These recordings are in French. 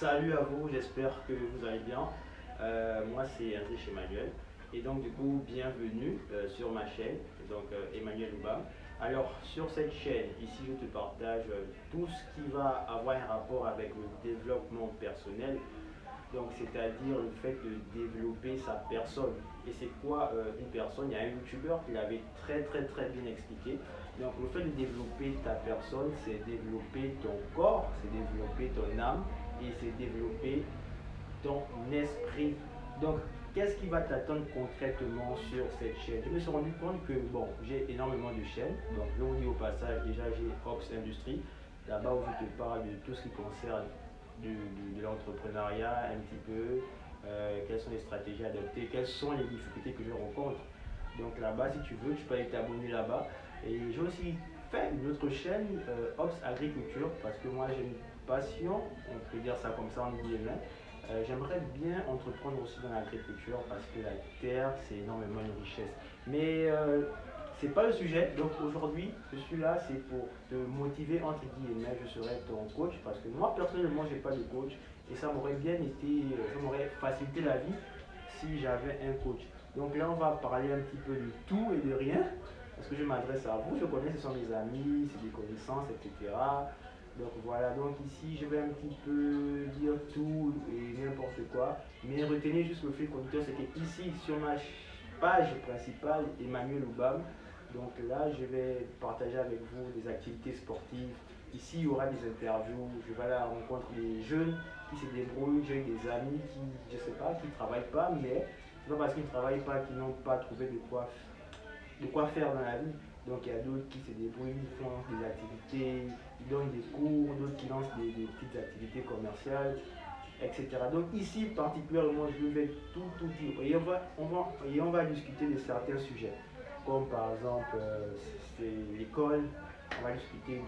Salut à vous, j'espère que vous allez bien. Moi c'est André chez Emmanuel et donc du coup bienvenue sur ma chaîne, donc Emmanuel Oubam. Alors sur cette chaîne, ici je te partage tout ce qui va avoir un rapport avec le développement personnel, donc c'est-à-dire le fait de développer sa personne. Et c'est quoi une personne? Il y a un youtubeur qui l'avait très bien expliqué. Donc le fait de développer ta personne, c'est développer ton corps, c'est développer ton âme et c'est développer ton esprit. Donc qu'est-ce qui va t'attendre concrètement sur cette chaîne? Je me suis rendu compte que bon, j'ai énormément de chaînes. Donc je vous dis au passage, déjà j'ai Ops Industrie, là-bas où je te parle de tout ce qui concerne de l'entrepreneuriat un petit peu, quelles sont les stratégies adoptées, quelles sont les difficultés que je rencontre. Donc là-bas, si tu veux, tu peux aller t'abonner là-bas. Et j'ai aussi fait une autre chaîne, Ops Agriculture, parce que moi j'ai une passion, on peut dire ça comme ça en guillemets. J'aimerais bien entreprendre aussi dans l'agriculture parce que la terre, c'est énormément une richesse. Mais c'est pas le sujet. Donc aujourd'hui, je suis là, c'est pour te motiver entre guillemets. Je serai ton coach parce que moi personnellement, j'ai pas de coach et ça m'aurait bien été, ça m'aurait facilité la vie si j'avais un coach. Donc là, on va parler un petit peu de tout et de rien parce que je m'adresse à vous. Je connais, ce sont mes amis, c'est des connaissances, etc. Donc voilà, donc ici je vais un petit peu dire tout et n'importe quoi, mais retenez juste le fil conducteur, c'est que ici sur ma page principale, Emmanuel Oubam, donc là je vais partager avec vous des activités sportives. Ici il y aura des interviews, je vais à la rencontre des jeunes qui se débrouillent, j'ai des amis qui, je sais pas, qui ne travaillent pas, mais c'est pas parce qu'ils ne travaillent pas qu'ils n'ont pas trouvé de quoi faire dans la vie. Donc il y a d'autres qui se débrouillent, font des activités, ils donnent des cours, d'autres qui lancent des petites activités commerciales, etc. Donc ici particulièrement, je vais tout dire. Et on va discuter de certains sujets, comme par exemple c'est l'école, on va discuter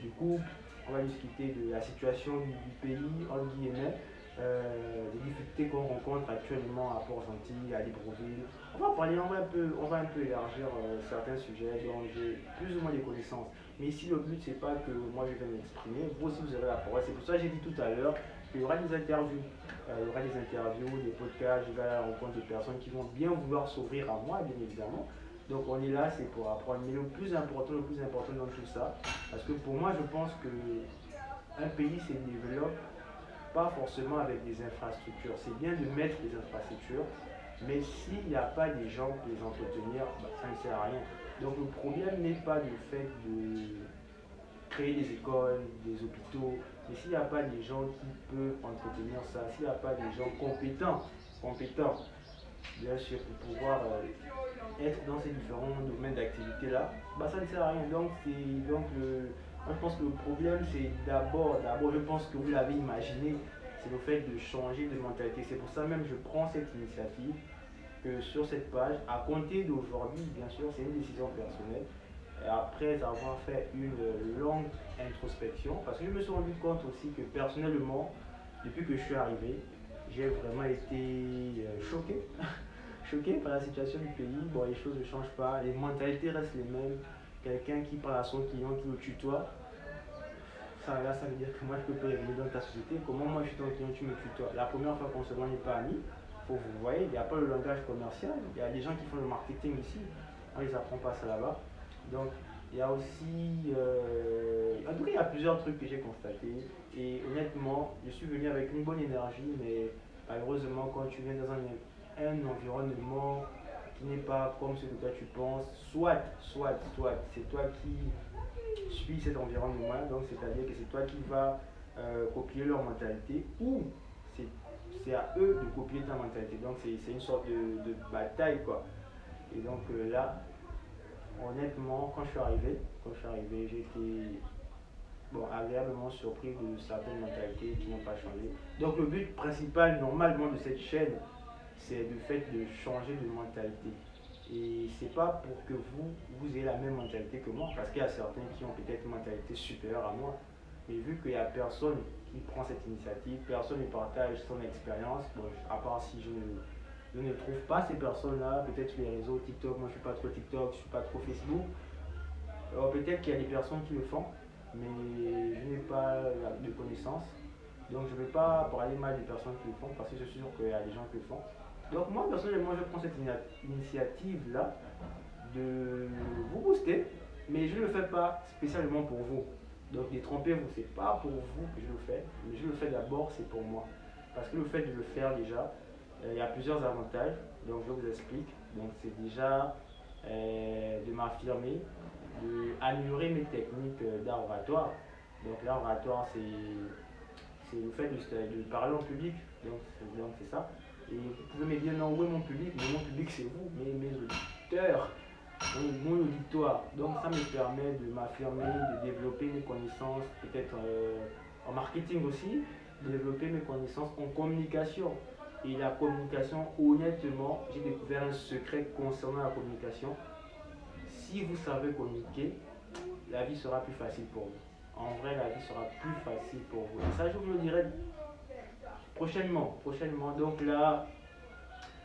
du couple, on va discuter de la situation du pays, entre guillemets, des difficultés qu'on rencontre actuellement à Port-Gentil, à Libreville. On va un peu élargir certains sujets dont j'ai plus ou moins des connaissances. Mais ici, le but, c'est pas que moi je vais m'exprimer, vous aussi vous aurez la parole. C'est pour ça que j'ai dit tout à l'heure qu'il y aura des interviews. Il y aura des interviews, des podcasts, je vais à la rencontre de personnes qui vont bien vouloir s'ouvrir à moi, bien évidemment. Donc on est là, c'est pour apprendre. Mais le plus important dans tout ça, parce que pour moi, je pense que un pays se développe pas forcément avec des infrastructures. C'est bien de mettre des infrastructures, mais s'il n'y a pas des gens pour les entretenir, bah, ça ne sert à rien. Donc le problème n'est pas le fait de créer des écoles, des hôpitaux, mais s'il n'y a pas des gens qui peuvent entretenir ça, s'il n'y a pas des gens compétents, bien sûr, pour pouvoir être dans ces différents domaines d'activité-là, bah, ça ne sert à rien. Moi, je pense que le problème, c'est d'abord, je pense que vous l'avez imaginé, c'est le fait de changer de mentalité. C'est pour ça même que je prends cette initiative que sur cette page, à compter d'aujourd'hui, bien sûr, c'est une décision personnelle, et après avoir fait une longue introspection, parce que je me suis rendu compte aussi que personnellement, depuis que je suis arrivé, j'ai vraiment été choqué, choqué par la situation du pays. Bon, les choses ne changent pas, les mentalités restent les mêmes. Quelqu'un qui parle à son client, qui le tutoie, ça, là, ça veut dire que moi, je peux pas évoluer dans ta société. Comment moi, je suis ton client, tu me tutoies? La première fois qu'on se voit, on n'est pas amis. Vous voyez, il n'y a pas le langage commercial. Il y a des gens qui font le marketing ici. On ne les apprend pas ça là-bas. Donc, il y a aussi. En tout cas, il y a plusieurs trucs que j'ai constatés. Et honnêtement, je suis venu avec une bonne énergie, mais malheureusement, quand tu viens dans un environnement qui n'est pas comme ce que toi tu penses, c'est toi qui suis cet environnement, donc c'est-à-dire que c'est toi qui vas copier leur mentalité ou c'est à eux de copier ta mentalité. Donc c'est une sorte de bataille quoi. Et donc là, honnêtement, quand je suis arrivé, j'ai été bon, agréablement surpris de certaines mentalités qui n'ont pas changé. Donc le but principal normalement de cette chaîne, c'est le fait de changer de mentalité. Et c'est pas pour que vous ayez la même mentalité que moi, parce qu'il y a certains qui ont peut-être une mentalité supérieure à moi. Mais vu qu'il n'y a personne qui prend cette initiative, personne ne partage son expérience, bon, à part si je ne trouve pas ces personnes-là, peut-être sur les réseaux TikTok, moi je ne suis pas trop TikTok, je ne suis pas trop Facebook. Alors peut-être qu'il y a des personnes qui le font, mais je n'ai pas de connaissances. Donc je ne vais pas parler mal des personnes qui le font parce que je suis sûr qu'il y a des gens qui le font. Donc moi personnellement je prends cette initiative là de vous booster, mais je ne le fais pas spécialement pour vous. Donc détrompez-vous, c'est pas pour vous que je le fais, mais je le fais d'abord, c'est pour moi. Parce que le fait de le faire déjà, il y a plusieurs avantages, donc je vous explique. Donc c'est déjà de m'affirmer, d'améliorer mes techniques d'art oratoire. Donc l'art oratoire, c'est le fait de parler en public, donc c'est ça. Et vous pouvez me dire non, où est mon public? Mais mon public c'est vous, mes auditeurs, mon auditoire. Donc ça me permet de m'affirmer, de développer mes connaissances, peut-être en marketing aussi, de développer mes connaissances en communication. Et la communication, honnêtement, j'ai découvert un secret concernant la communication. Si vous savez communiquer, la vie sera plus facile pour vous. En vrai, la vie sera plus facile pour vous. Et ça, je vous le dirai prochainement. Donc là,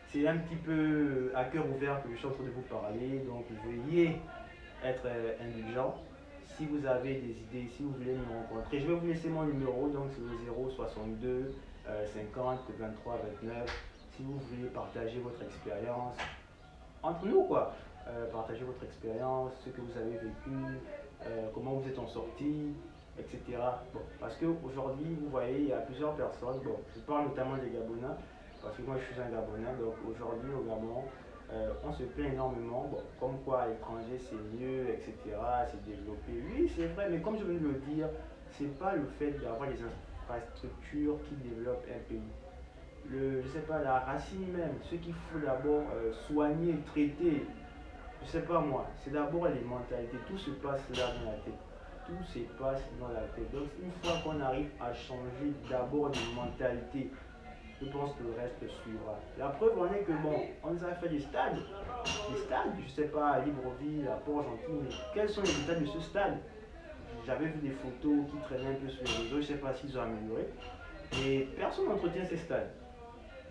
c'est un petit peu à cœur ouvert que je suis en train de vous parler. Donc veuillez être indulgent. Si vous avez des idées, si vous voulez me rencontrer, je vais vous laisser mon numéro. Donc c'est le 062 50 23 29. Si vous voulez partager votre expérience entre nous, quoi. Partagez votre expérience, ce que vous avez vécu, comment vous êtes en sorti, etc. Bon, parce qu'aujourd'hui, vous voyez, il y a plusieurs personnes. Bon, je parle notamment des Gabonais, parce que moi je suis un Gabonais. Donc aujourd'hui au Gabon, on se plaint énormément. Bon, comme quoi à l'étranger c'est mieux, etc. C'est développé. Oui, c'est vrai, mais comme je viens de le dire, c'est pas le fait d'avoir les infrastructures qui développent un pays. Je sais pas, la racine même, ce qu'il faut d'abord soigner, traiter, je sais pas moi, c'est d'abord les mentalités. Tout se passe là dans la tête. Tout se passe dans la tête. Donc une fois qu'on arrive à changer d'abord les mentalités, je pense que le reste suivra. La preuve en est que bon, on nous a fait des stades, je sais pas, à Libreville, à Port-Gentil, mais quels sont les états de ce stade? J'avais vu des photos qui traînaient un peu sur les réseaux, je sais pas s'ils ont amélioré, mais personne n'entretient ces stades.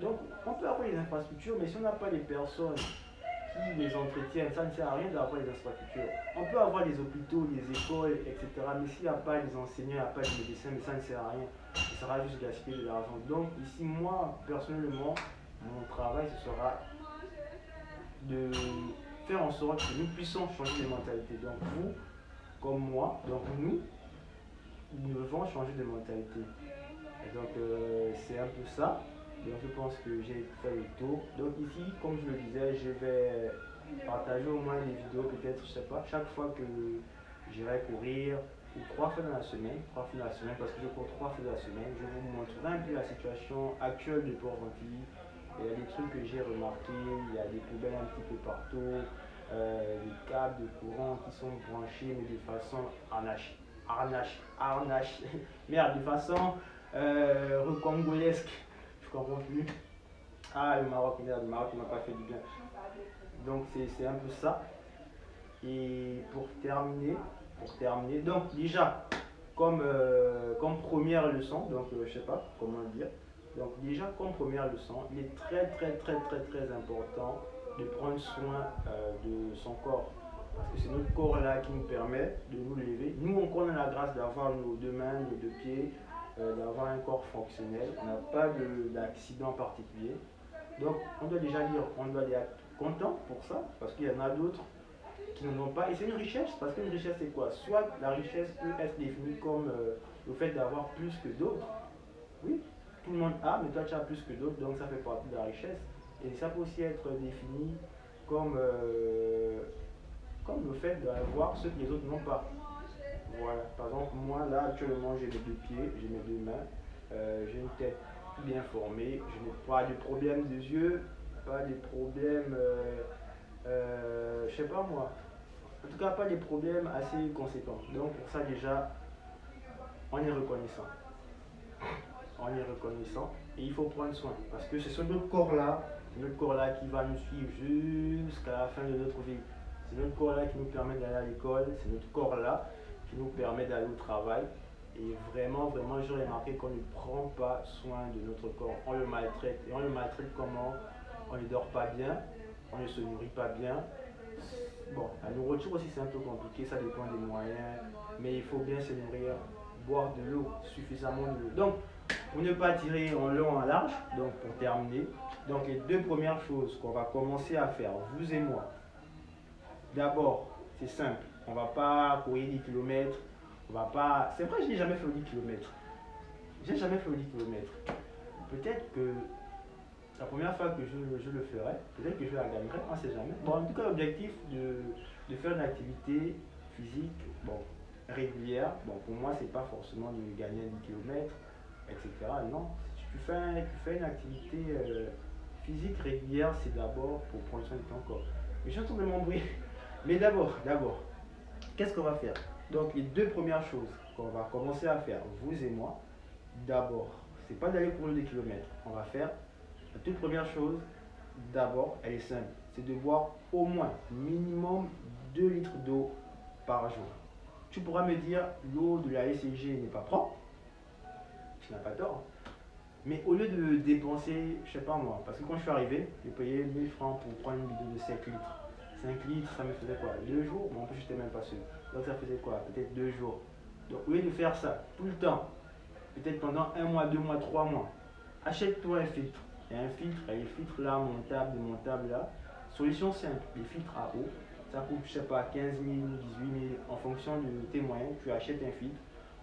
Donc on peut avoir les infrastructures, mais si on n'a pas les personnes qui les entretiennent, ça ne sert à rien d'avoir les infrastructures. On peut avoir les hôpitaux, les écoles, etc. Mais s'il n'y a pas les enseignants, il n'y a pas les médecins, mais ça ne sert à rien. Ça sera juste gaspiller de l'argent. Donc ici, moi, personnellement, mon travail, ce sera de faire en sorte que nous puissions changer les mentalités. Donc vous, comme moi, donc nous devons changer de mentalité. Et donc c'est un peu ça. Donc je pense que j'ai fait le tour. Donc ici, comme je le disais, je vais partager au moins des vidéos, peut-être, je sais pas, chaque fois que j'irai courir, ou 3 fois dans la semaine, parce que je cours 3 fois dans la semaine, je vous montrerai un peu la situation actuelle de Port-Gentil. Il y a des trucs que j'ai remarqués, il y a des poubelles un petit peu partout, des câbles de courant qui sont branchés, mais de façon merde, de façon recongolesque. Je comprends plus. Ah, le Maroc ne m'a pas fait du bien. Donc c'est un peu ça. Et pour terminer, donc déjà, comme première leçon, donc je sais pas comment le dire, donc déjà comme première leçon, il est très important de prendre soin de son corps. Parce que c'est notre corps là qui nous permet de nous lever. Nous, on a la grâce d'avoir nos 2 mains, nos 2 pieds, d'avoir un corps fonctionnel. On n'a pas d'accident particulier. Donc, on doit déjà dire, on doit être content pour ça, parce qu'il y en a d'autres qui n'en ont pas. Et c'est une richesse, parce qu'une richesse, c'est quoi? Soit la richesse peut être définie comme le fait d'avoir plus que d'autres. Oui, tout le monde a, mais toi, tu as plus que d'autres, donc ça fait partie de la richesse. Et ça peut aussi être défini comme le fait d'avoir ce que les autres n'ont pas. Voilà, par exemple, moi là actuellement j'ai mes 2 pieds, j'ai mes 2 mains, j'ai une tête bien formée, je n'ai pas de problème de yeux, pas de problème, je sais pas moi, en tout cas pas des problèmes assez conséquents. Donc pour ça déjà, on est reconnaissant. On est reconnaissant et il faut prendre soin parce que c'est ce notre corps-là qui va nous suivre jusqu'à la fin de notre vie. C'est notre corps-là qui nous permet d'aller à l'école, c'est notre corps-là qui nous permet d'aller au travail. Et vraiment, j'ai remarqué qu'on ne prend pas soin de notre corps. On le maltraite. Et on le maltraite comment? On ne dort pas bien, on ne se nourrit pas bien. Bon, la nourriture aussi c'est un peu compliqué, ça dépend des moyens. Mais il faut bien se nourrir, boire de l'eau, suffisamment de l'eau. Donc, Pour ne pas tirer en long en large, donc pour terminer, donc les deux premières choses qu'on va commencer à faire, vous et moi. D'abord, c'est simple, on va pas courir 10 km, on va pas... C'est vrai, je n'ai jamais fait 10 km. J'ai jamais fait 10 km. Peut-être que la première fois que je le ferai, peut-être que je la gagnerai, on ne sait jamais. Bon, en tout cas, l'objectif de faire une activité physique, bon, régulière, bon, pour moi, c'est pas forcément de gagner 10 km, etc. Non, si tu fais une activité physique régulière, c'est d'abord pour prendre soin de ton corps. Mais je suis en train de m'embrouiller. Mais d'abord, qu'est-ce qu'on va faire? Donc, les deux premières choses qu'on va commencer à faire, vous et moi, d'abord, c'est pas d'aller courir des kilomètres. On va faire la toute première chose, d'abord, elle est simple, c'est de boire au moins minimum 2 litres d'eau par jour. Tu pourras me dire, l'eau de la SCG n'est pas propre, tu n'as pas tort. Mais au lieu de dépenser, je sais pas moi, parce que quand je suis arrivé, j'ai payé 1000 francs pour prendre une bidon de 5 litres. 5 litres, ça me faisait quoi? 2 jours? Bon, en plus, j'étais même pas sûr. Donc, ça faisait quoi? Peut-être 2 jours. Donc, au lieu de faire ça tout le temps, peut-être pendant 1 mois, 2 mois, 3 mois, achète-toi un filtre. Il y a un filtre, il y a les filtres là, montables, démontables là. Solution simple, les filtres à eau. Ça coûte, je sais pas, 15 000, 18 000 en fonction de tes moyens. Tu achètes un filtre.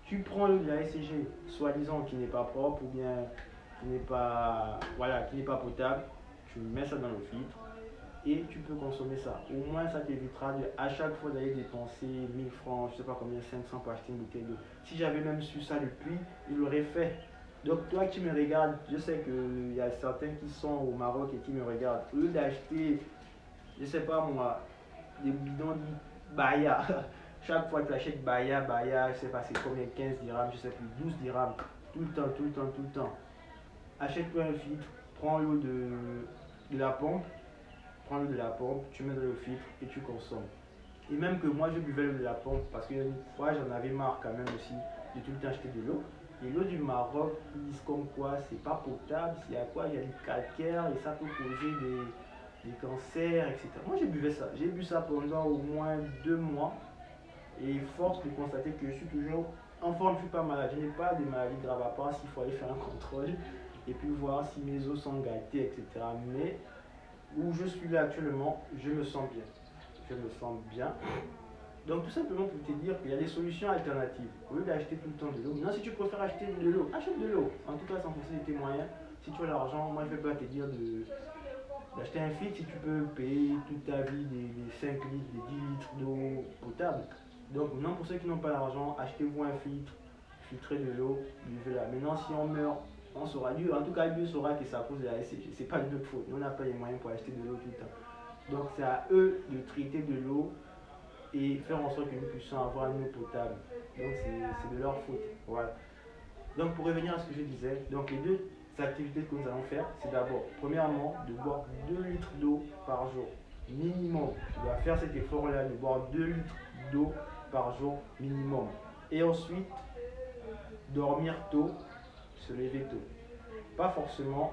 Tu prends l'eau de la SCG, soi-disant qui n'est pas propre ou bien qui n'est pas, voilà, qui n'est pas potable. Tu mets ça dans le filtre et tu peux consommer ça. Au moins, ça t'évitera à chaque fois d'aller dépenser 1000 francs, je sais pas combien, 500 pour acheter une bouteille d'eau. Si j'avais même su ça depuis, il l'aurait fait. Donc, toi qui me regardes, je sais qu'il y a certains qui sont au Maroc et qui me regardent. Au lieu d'acheter, je sais pas moi, des bidons de Baya, chaque fois que tu achètes Baya, je sais pas c'est combien, 15 dirhams, je sais plus, 12 dirhams, tout le temps. Achète-toi un filtre, prends l'eau de la pompe. Prends l'eau de la pompe, tu mets dans le filtre et tu consommes. Et même que moi je buvais l'eau de la pompe parce qu'une fois j'en avais marre quand même aussi de tout le temps acheter de l'eau. Et l'eau du Maroc, ils disent comme quoi c'est pas potable, il y a quoi, il y a du calcaire et ça peut causer des cancers, etc. Moi j'ai bu ça pendant au moins 2 mois et force de constater que je suis toujours en forme, je ne suis pas malade, je n'ai pas de maladies graves à part s'il faut aller faire un contrôle et puis voir si mes os sont gâtés, etc. Mais où je suis là actuellement, je me sens bien. Je me sens bien. Donc tout simplement pour te dire qu'il y a des solutions alternatives. Au lieu d'acheter tout le temps de l'eau, maintenant si tu préfères acheter de l'eau, achète de l'eau. En tout cas, sans fonction de tes moyens. Si tu as l'argent, moi je ne vais pas te dire d'acheter un filtre si tu peux payer toute ta vie des 5 litres, des 10 litres d'eau potable. Donc maintenant pour ceux qui n'ont pas l'argent, achetez-vous un filtre, filtrez de l'eau, buvez-la. Maintenant si on meurt, on saura, Dieu, en tout cas Dieu saura que c'est à cause de la SCG, c'est pas de notre faute, nous on n'a pas les moyens pour acheter de l'eau tout le temps. Donc c'est à eux de traiter de l'eau et faire en sorte que nous puissions avoir une eau potable. Donc c'est de leur faute. Voilà. Donc pour revenir à ce que je disais, donc les deux activités que nous allons faire, c'est d'abord, premièrement, de boire 2 litres d'eau par jour. Minimum. Tu dois faire cet effort-là de boire 2 litres d'eau par jour minimum. Et ensuite, dormir tôt, se lever tôt. Pas forcément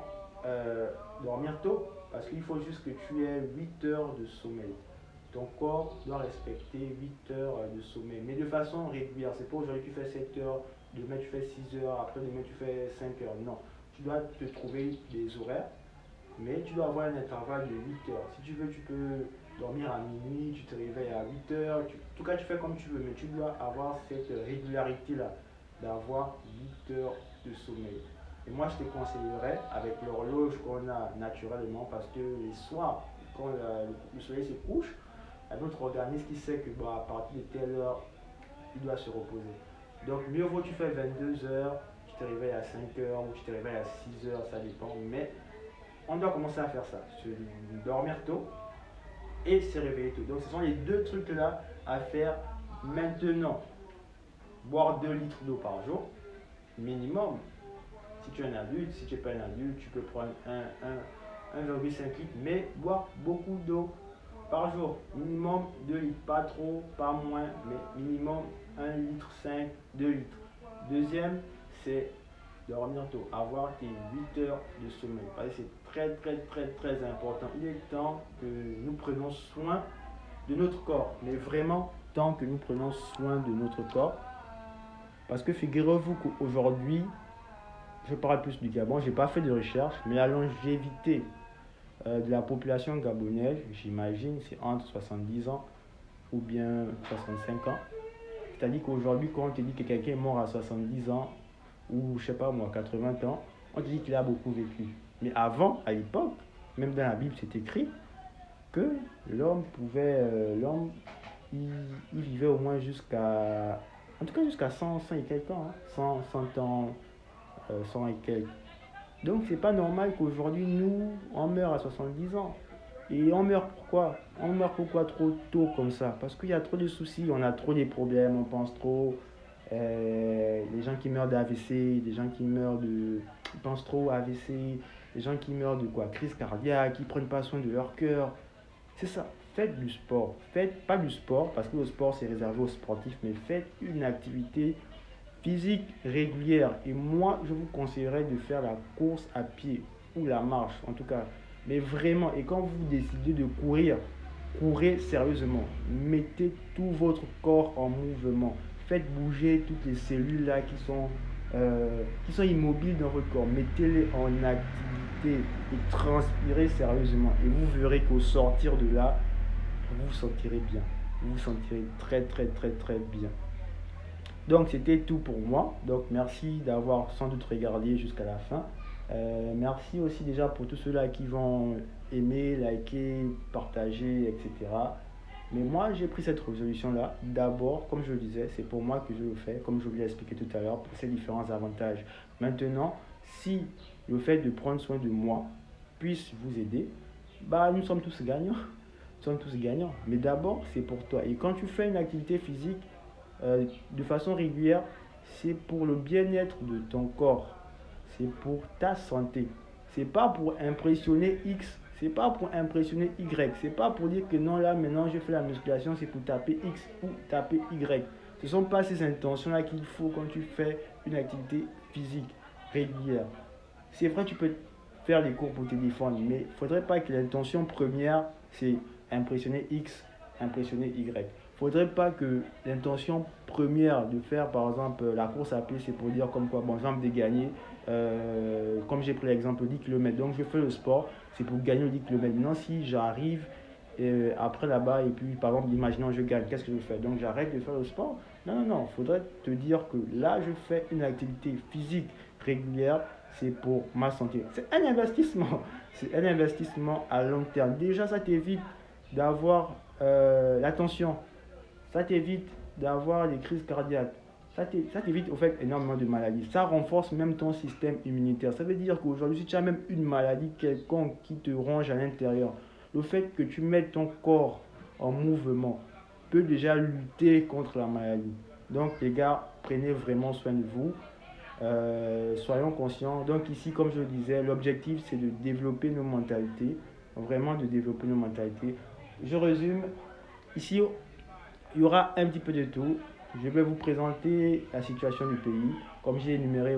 dormir tôt, parce qu'il faut juste que tu aies 8 heures de sommeil. Ton corps doit respecter 8 heures de sommeil, mais de façon régulière. C'est pas aujourd'hui tu fais 7 heures, demain tu fais 6 heures, après demain tu fais 5 heures. Non, tu dois te trouver des horaires, mais tu dois avoir un intervalle de 8 heures. Si tu veux, tu peux dormir à minuit, tu te réveilles à 8 heures. En tout cas, tu fais comme tu veux, mais tu dois avoir cette régularité-là, d'avoir 8 heures de sommeil. Et moi, je te conseillerais, avec l'horloge qu'on a naturellement, parce que les soirs, quand le soleil se couche, il y a notre organisme qui sait que à partir de telle heure, il doit se reposer. Donc, mieux vaut tu fais 22 heures, tu te réveilles à 5 heures ou tu te réveilles à 6 heures, ça dépend. Mais on doit commencer à faire ça, se dormir tôt et se réveiller tôt. Donc, ce sont les deux trucs-là à faire maintenant. Boire 2 litres d'eau par jour, minimum. Si tu es un adulte, si tu n'es pas un adulte, tu peux prendre 1,5 litre, mais boire beaucoup d'eau par jour. Minimum 2 litres, pas trop, pas moins, mais minimum 1,5 litre, 2 litres. Deuxième, c'est dormir tôt, avoir tes 8 heures de sommeil. Parce que c'est très important. Il est temps que nous prenions soin de notre corps, mais vraiment temps que nous prenons soin de notre corps. Parce que figurez-vous qu'aujourd'hui, je parle plus du Gabon, je n'ai pas fait de recherche, mais la longévité de la population gabonaise, j'imagine, c'est entre 70 ans ou bien 65 ans. C'est-à-dire qu'aujourd'hui, quand on te dit que quelqu'un est mort à 70 ans ou, je sais pas moi, 80 ans, on te dit qu'il a beaucoup vécu. Mais avant, à l'époque, même dans la Bible, c'est écrit que l'homme, il vivait au moins jusqu'à, en tout cas jusqu'à 100 et quelques ans, hein, 100 ans, 100 et quelques. Donc c'est pas normal qu'aujourd'hui, nous, on meurt à 70 ans. Et on meurt pourquoi? On meurt pourquoi trop tôt comme ça? Parce qu'il y a trop de soucis, on a trop de problèmes, on pense trop. Les gens qui meurent d'AVC, les gens qui meurent de... Ils pensent trop à AVC, les gens qui meurent de quoi? Crise cardiaque, qui ne prennent pas soin de leur cœur. C'est ça. Faites du sport. Faites pas du sport, parce que le sport c'est réservé aux sportifs, mais faites une activité physique régulière. Et moi, je vous conseillerais de faire la course à pied ou la marche, en tout cas. Mais vraiment, et quand vous décidez de courir, courez sérieusement. Mettez tout votre corps en mouvement. Faites bouger toutes les cellules là qui sont immobiles dans votre corps. Mettez-les en activité et transpirez sérieusement. Et vous verrez qu'au sortir de là, vous vous sentirez bien. Vous vous sentirez très très très très bien. Donc c'était tout pour moi. Donc merci d'avoir sans doute regardé jusqu'à la fin. Merci aussi déjà pour tous ceux-là qui vont aimer, liker, partager, etc. Mais moi, j'ai pris cette résolution-là. D'abord, comme je le disais, c'est pour moi que je le fais, comme je vous l'ai expliqué tout à l'heure, pour ces différents avantages. Maintenant, si le fait de prendre soin de moi puisse vous aider, bah, nous sommes tous gagnants. Nous sommes tous gagnants. Mais d'abord, c'est pour toi. Et quand tu fais une activité physique de façon régulière, c'est pour le bien-être de ton corps. C'est pour ta santé. C'est pas pour impressionner X, c'est pas pour impressionner Y. C'est pas pour dire que non, là maintenant je fais la musculation, c'est pour taper X ou taper Y. Ce ne sont pas ces intentions-là qu'il faut quand tu fais une activité physique régulière. C'est vrai, tu peux faire les cours pour te défendre, mais il ne faudrait pas que l'intention première, c'est impressionner X, impressionner Y. Il ne faudrait pas que l'intention première de faire, par exemple, la course à pied, c'est pour dire comme quoi, bon, exemple, de gagner, comme j'ai pris l'exemple 10 km. Donc, je fais le sport, c'est pour gagner le 10 km. Maintenant, si j'arrive après là-bas, et puis, par exemple, imaginons je gagne, qu'est-ce que je fais? Donc, j'arrête de faire le sport? Non, non, non. Il faudrait te dire que là, je fais une activité physique régulière, c'est pour ma santé. C'est un investissement. C'est un investissement à long terme. Déjà, ça t'évite d'avoir la tension. Ça t'évite d'avoir des crises cardiaques. Ça t'évite au fait énormément de maladies. Ça renforce même ton système immunitaire. Ça veut dire qu'aujourd'hui, si tu as même une maladie quelconque qui te ronge à l'intérieur, le fait que tu mettes ton corps en mouvement peut déjà lutter contre la maladie. Donc les gars, prenez vraiment soin de vous. Soyons conscients. Donc ici, comme je le disais, l'objectif c'est de développer nos mentalités. Vraiment de développer nos mentalités. Je résume. Ici, il y aura un petit peu de tout. Je vais vous présenter la situation du pays. Comme j'ai énuméré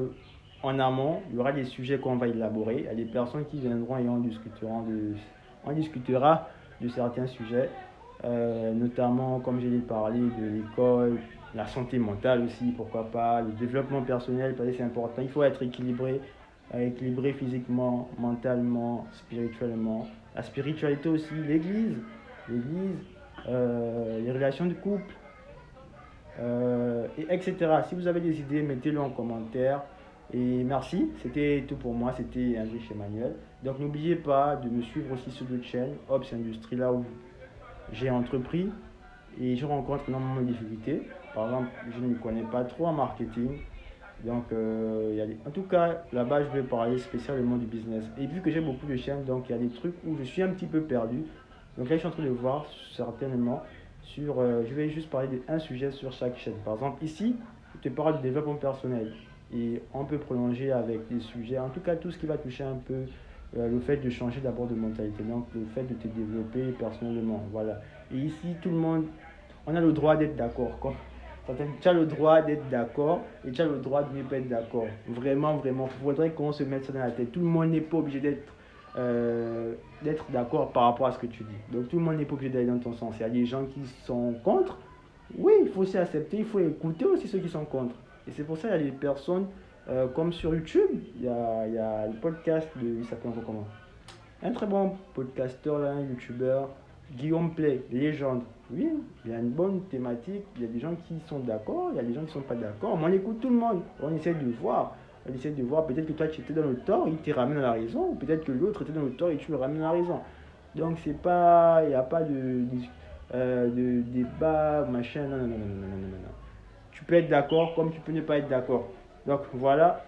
en amont, il y aura des sujets qu'on va élaborer. Il y a des personnes qui viendront et on discutera de certains sujets, notamment, comme je l'ai parlé, de l'école, la santé mentale aussi, pourquoi pas, le développement personnel, parce que c'est important. Il faut être équilibré physiquement, mentalement, spirituellement. La spiritualité aussi, l'église, les relations de couple, etc. Si vous avez des idées, mettez-le en commentaire. Et merci, c'était tout pour moi, c'était André chez Emmanuel. Donc n'oubliez pas de me suivre aussi sur d'autres chaînes, Ops Industrie, là où j'ai entrepris et je rencontre énormément de difficultés. Par exemple, je ne me connais pas trop en marketing. Donc, en tout cas, là-bas, je vais parler spécialement du business. Et vu que j'ai beaucoup de chaînes, donc il y a des trucs où je suis un petit peu perdu. Donc là, je suis en train de voir certainement je vais juste parler d'un sujet sur chaque chaîne. Par exemple, ici, je te parle de développement personnel. Et on peut prolonger avec des sujets. En tout cas, tout ce qui va toucher un peu le fait de changer d'abord de mentalité. Donc, le fait de te développer personnellement. Voilà. Et ici, tout le monde, on a le droit d'être d'accord. Tu as le droit d'être d'accord et tu as le droit de ne pas être d'accord. Vraiment, vraiment. Il faudrait qu'on se mette ça dans la tête. Tout le monde n'est pas obligé d'être d'accord par rapport à ce que tu dis. Donc tout le monde n'est pas obligé d'aller dans ton sens. Il y a des gens qui sont contre. Oui, il faut aussi accepter, il faut écouter aussi ceux qui sont contre. Et c'est pour ça qu'il y a des personnes Comme sur YouTube, il y a le podcast il s'appelle encore comment? Un très bon podcasteur, là, un youtubeur, Guillaume Play, légende. Oui, il y a une bonne thématique, il y a des gens qui sont d'accord, il y a des gens qui ne sont pas d'accord, mais on écoute tout le monde, on essaie de voir. On essaie de voir, peut-être que toi tu étais dans le tort, il te ramène à la raison, ou peut-être que l'autre était dans le tort et tu le ramènes à la raison. Donc c'est pas, il n'y a pas de débat, machin, non, non, non, non, non, non, non, non. Tu peux être d'accord comme tu peux ne pas être d'accord. Donc voilà,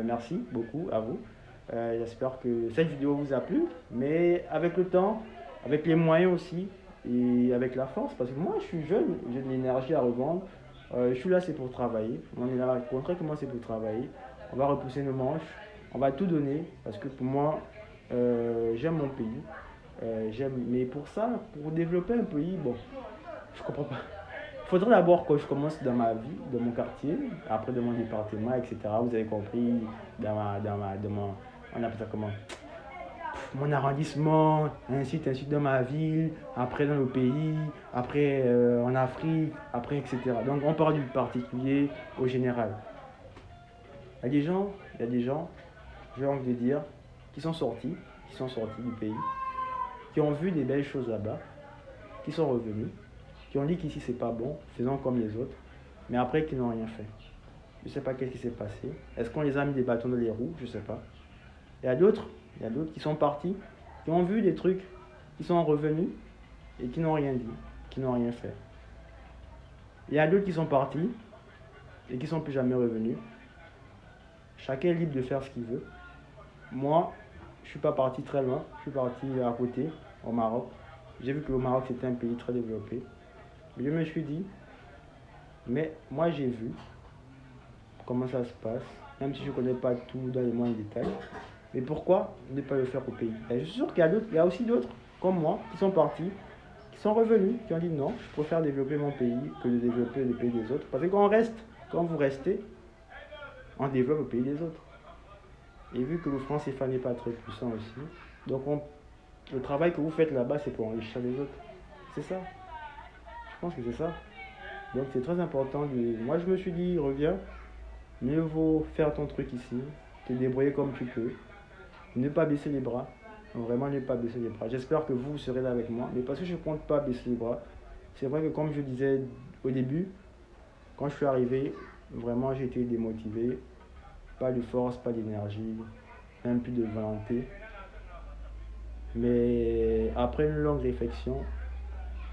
merci beaucoup à vous. J'espère que cette vidéo vous a plu, mais avec le temps, avec les moyens aussi, et avec la force, parce que moi je suis jeune, j'ai de l'énergie à revendre, je suis là c'est pour travailler, on est là, concrètement c'est pour travailler, on va repousser nos manches, on va tout donner, parce que pour moi, j'aime mon pays, mais pour ça, pour développer un pays, bon, je comprends pas. Il faudrait d'abord que je commence dans ma vie, dans mon quartier, après dans mon département, etc. Vous avez compris, dans mon, on appelle ça comment? Mon arrondissement, ainsi dans ma ville, après dans le pays, après en Afrique, après etc. Donc on part du particulier au général. Il y a des gens, j'ai envie de dire, qui sont sortis du pays, qui ont vu des belles choses là-bas, qui sont revenus, qui ont dit qu'ici c'est pas bon, faisons comme les autres, mais après qui n'ont rien fait. Je ne sais pas qu'est-ce qui s'est passé. Est-ce qu'on les a mis des bâtons dans les roues? Je ne sais pas. Il y a d'autres qui sont partis, qui ont vu des trucs, qui sont revenus et qui n'ont rien dit, qui n'ont rien fait. Il y a d'autres qui sont partis et qui ne sont plus jamais revenus. Chacun est libre de faire ce qu'il veut. Moi, je ne suis pas parti très loin, je suis parti à côté, au Maroc. J'ai vu que le Maroc c'était un pays très développé. Mais je me suis dit, mais moi j'ai vu comment ça se passe, même si je ne connais pas tout dans les moindres détails. Mais pourquoi ne pas le faire au pays? Et je suis sûr qu'il y a aussi d'autres, comme moi, qui sont partis, qui sont revenus, qui ont dit non, je préfère développer mon pays que de développer le pays des autres. Parce que quand vous restez, on développe le pays des autres. Et vu que le franc CFA n'est pas très puissant aussi, donc le travail que vous faites là-bas, c'est pour enrichir les autres. C'est ça. Je pense que c'est ça. Donc c'est très important. Moi je me suis dit, reviens, mieux vaut faire ton truc ici, te débrouiller comme tu peux, ne pas baisser les bras, vraiment ne pas baisser les bras. J'espère que vous serez là avec moi, mais parce que je ne compte pas baisser les bras, c'est vrai que comme je disais au début, quand je suis arrivé, vraiment j'ai été démotivé, pas de force, pas d'énergie, même plus de volonté. Mais après une longue réflexion,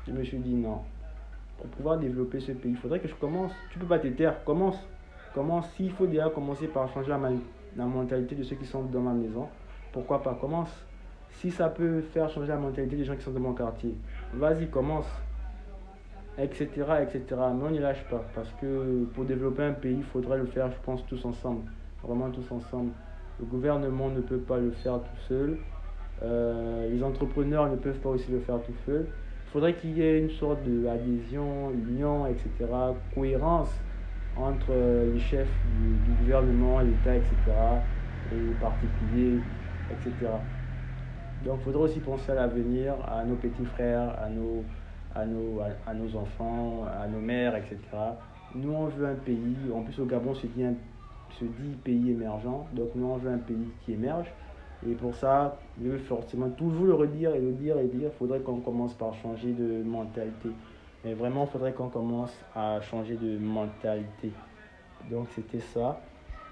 je me suis dit non, pour pouvoir développer ce pays, il faudrait que je commence. Tu ne peux pas te taire, commence. Commence, s'il faut déjà commencer par changer la mentalité de ceux qui sont dans ma maison, pourquoi pas, commence. Si ça peut faire changer la mentalité des gens qui sont dans mon quartier, vas-y, commence, etc., etc. Mais on n'y lâche pas, parce que pour développer un pays, il faudrait le faire, je pense, tous ensemble, vraiment tous ensemble. Le gouvernement ne peut pas le faire tout seul, les entrepreneurs ne peuvent pas aussi le faire tout seul. Il faudrait qu'il y ait une sorte d'adhésion, union, etc., cohérence entre les chefs du gouvernement, l'État, etc., et les particuliers, etc. Donc il faudrait aussi penser à l'avenir, à nos petits frères, à nos enfants, à nos mères, etc. Nous, on veut un pays, en plus au Gabon se dit pays émergent, donc nous, on veut un pays qui émerge. Et pour ça, je veux forcément toujours le redire et le dire et dire, il faudrait qu'on commence par changer de mentalité. Mais vraiment, il faudrait qu'on commence à changer de mentalité. Donc c'était ça.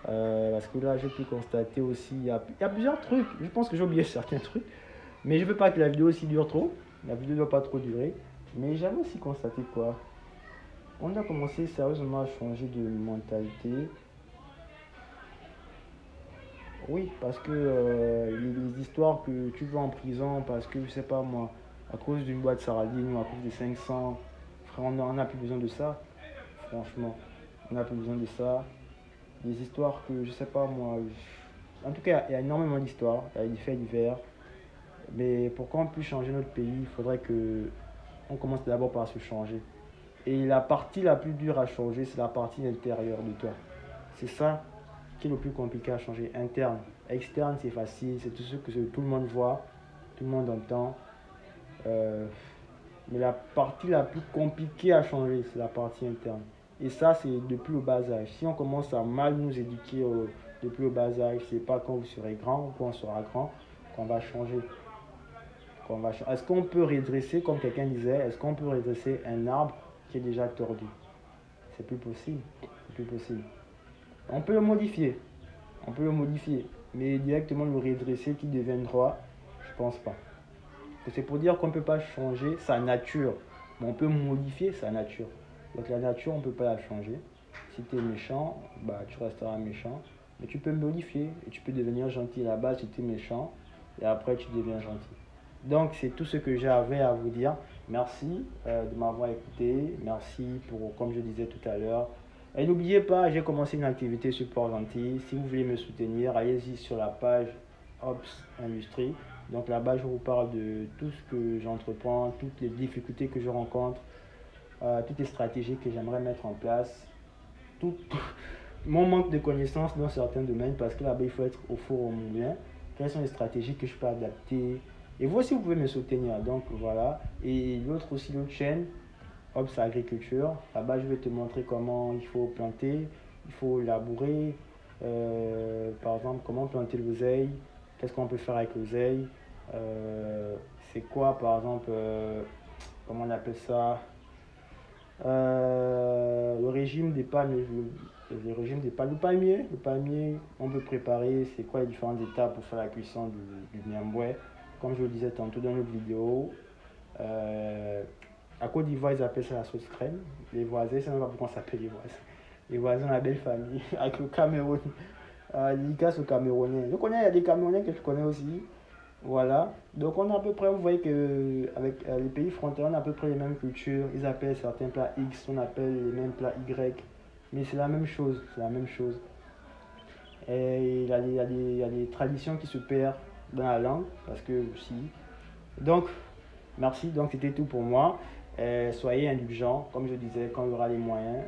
Parce que là, j'ai pu constater aussi, il y a plusieurs trucs. Je pense que j'ai oublié certains trucs. Mais je ne veux pas que la vidéo aussi dure trop. La vidéo ne doit pas trop durer. Mais j'avais aussi constaté quoi? On a commencé sérieusement à changer de mentalité. Oui, parce que les histoires que tu vas en prison, parce que je sais pas moi, à cause d'une boîte saradine ou à cause des 500, frère, on n'a plus besoin de ça. Franchement, on n'a plus besoin de ça. Des histoires que je sais pas moi. En tout cas, il y a énormément d'histoires, il y a des faits divers. Mais pour qu'on puisse changer notre pays, il faudrait que on commence d'abord par se changer. Et la partie la plus dure à changer, c'est la partie intérieure de toi. C'est ça qui est le plus compliqué à changer. Interne. Externe, c'est facile, c'est tout ce que tout le monde voit, tout le monde entend. Mais la partie la plus compliquée à changer, c'est la partie interne. Et ça, c'est depuis le bas âge. Si on commence à mal nous éduquer depuis le bas âge, c'est pas quand vous serez grand ou quand on sera grand qu'on va changer. Est-ce qu'on peut redresser, comme quelqu'un disait, est-ce qu'on peut redresser un arbre qui est déjà tordu? C'est plus possible. C'est plus possible. On peut le modifier. On peut le modifier. Mais directement le redresser qui devient droit, je pense pas. C'est pour dire qu'on ne peut pas changer sa nature. Mais on peut modifier sa nature. Donc la nature, on ne peut pas la changer. Si tu es méchant, bah, tu resteras méchant. Mais tu peux modifier et tu peux devenir gentil à la base si tu es méchant. Et après, tu deviens gentil. Donc, c'est tout ce que j'avais à vous dire. Merci de m'avoir écouté. Merci pour, comme je disais tout à l'heure. Et n'oubliez pas, j'ai commencé une activité sur Port-Gentil. Si vous voulez me soutenir, allez-y sur la page Ops Industrie. Donc là-bas, je vous parle de tout ce que j'entreprends, toutes les difficultés que je rencontre, toutes les stratégies que j'aimerais mettre en place, tout mon manque de connaissances dans certains domaines, parce que là-bas, il faut être au four au moulin. Quelles sont les stratégies que je peux adapter? Et vous aussi, vous pouvez me soutenir. Donc voilà. Et l'autre chaîne, Ops Agriculture. Là-bas, je vais te montrer comment il faut planter, il faut labourer. Par exemple, comment planter l'oseille, qu'est-ce qu'on peut faire avec l'oseille. C'est quoi, par exemple, comment on appelle ça, le régime des palmes, le régime des palmes, le palmier, on peut préparer, c'est quoi les différentes étapes pour faire la cuisson du miamboué, comme je le disais tantôt dans notre vidéo. À Côte d'Ivoire, ils appellent ça la sauce crème. Les voisins, je ne sais même pas pourquoi on s'appelle les voisins. Les voisins, la belle famille, avec le Cameroun. L'ICAS au Camerounais. Je connais, il y a des Camerounais que je connais aussi. Voilà. Donc on a à peu près, vous voyez que avec les pays frontaliers, on a à peu près les mêmes cultures. Ils appellent certains plats X, on appelle les mêmes plats Y. Mais c'est la même chose, c'est la même chose. Et il y a des traditions qui se perdent dans la langue, parce que aussi. Donc, merci. Donc c'était tout pour moi. Soyez indulgents, comme je disais, quand il y aura les moyens,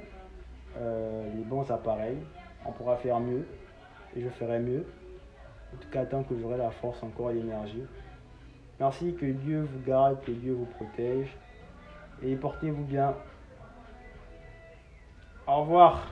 les bons appareils, on pourra faire mieux. Et je ferai mieux. En tout cas, tant que j'aurai la force encore et l'énergie. Merci, que Dieu vous garde, que Dieu vous protège. Et portez-vous bien. Au revoir.